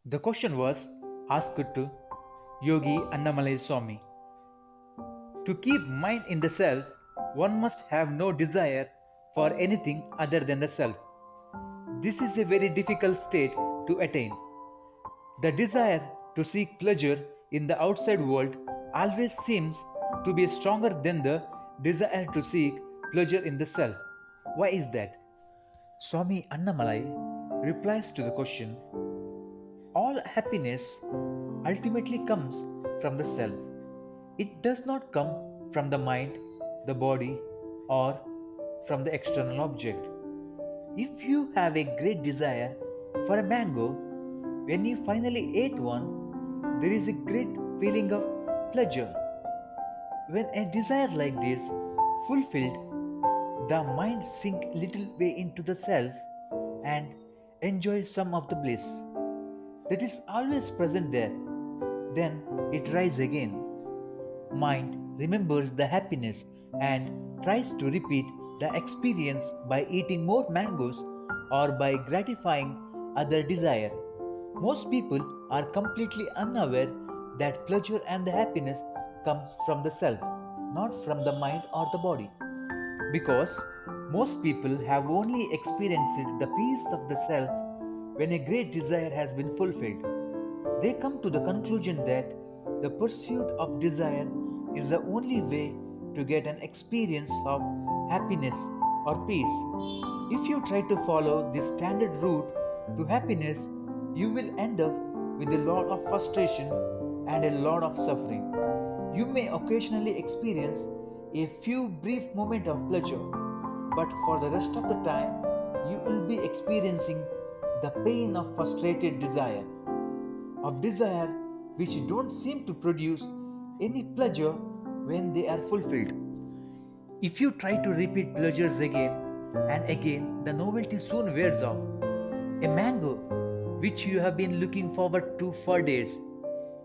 The question was asked to Yogi Annamalai Swami. To keep mind in the self, one must have no desire for anything other than the self. This is a very difficult state to attain. The desire to seek pleasure in the outside world always seems to be stronger than the desire to seek pleasure in the self. Why is that? Swami Annamalai replies to the question: all happiness ultimately comes from the self. It does not come from the mind, the body, or from the external object. If you have a great desire for a mango, when you finally ate one, there is a great feeling of pleasure. When a desire like this fulfilled, the mind sink little way into the self and enjoy some of the bliss that is always present there. Then it rises again. Mind remembers the happiness and tries to repeat the experience by eating more mangoes or by gratifying other desire. Most people are completely unaware that pleasure and the happiness comes from the self, not from the mind or the body. Because most people have only experienced the peace of the self when a great desire has been fulfilled. They come to the conclusion that the pursuit of desire is the only way to get an experience of happiness or peace. If you try to follow this standard route to happiness, you will end up with a lot of frustration and a lot of suffering. You may occasionally experience a few brief moments of pleasure, but for the rest of the time, you will be experiencing the pain of frustrated desire, of desire which don't seem to produce any pleasure when they are fulfilled. If you try to repeat pleasures again and again, the novelty soon wears off. A mango, which you have been looking forward to for days,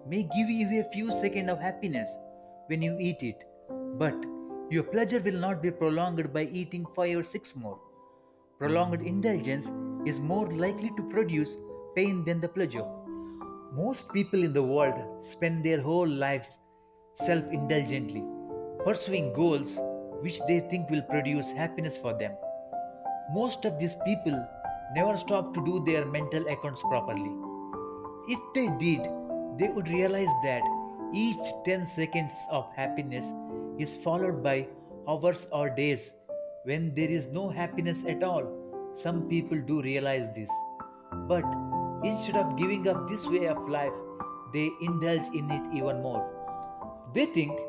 may give you a few seconds of happiness when you eat it, but your pleasure will not be prolonged by eating 5 or 6 more. Prolonged indulgence is more likely to produce pain than the pleasure. Most people in the world spend their whole lives self indulgently, pursuing goals which they think will produce happiness for them. Most of these people never stop to do their mental accounts properly. If they did, they would realize that each 10 seconds of happiness is followed by hours or days when there is no happiness at all. Some people do realize this. But instead of giving up this way of life, they indulge in it even more. They think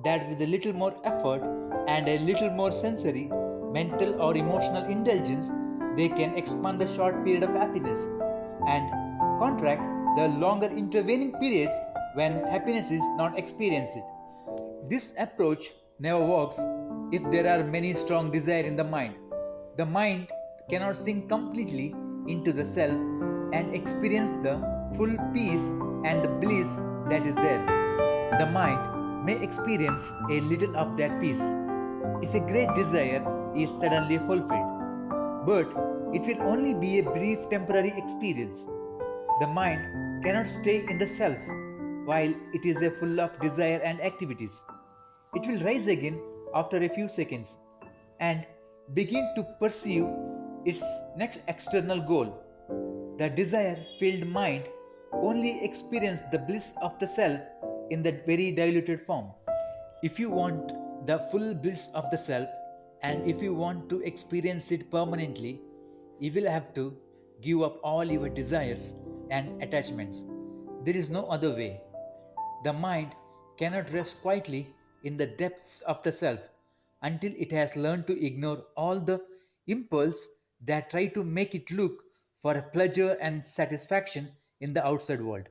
that with a little more effort and a little more sensory, mental, or emotional indulgence, they can expand the short period of happiness and contract the longer intervening periods when happiness is not experienced. This approach never works if there are many strong desires in the mind. The mind cannot sink completely into the self and experience the full peace and bliss that is there. The mind may experience a little of that peace if a great desire is suddenly fulfilled, but it will only be a brief temporary experience. The mind cannot stay in the self while it is full of desire and activities. It will rise again after a few seconds and begin to pursue its next external goal. The desire filled mind only experiences the bliss of the self in that very diluted form. If you want the full bliss of the self and if you want to experience it permanently, you will have to give up all your desires and attachments. There is no other way. The mind cannot rest quietly in the depths of the self until it has learned to ignore all the impulse that try to make it look for a pleasure and satisfaction in the outside world.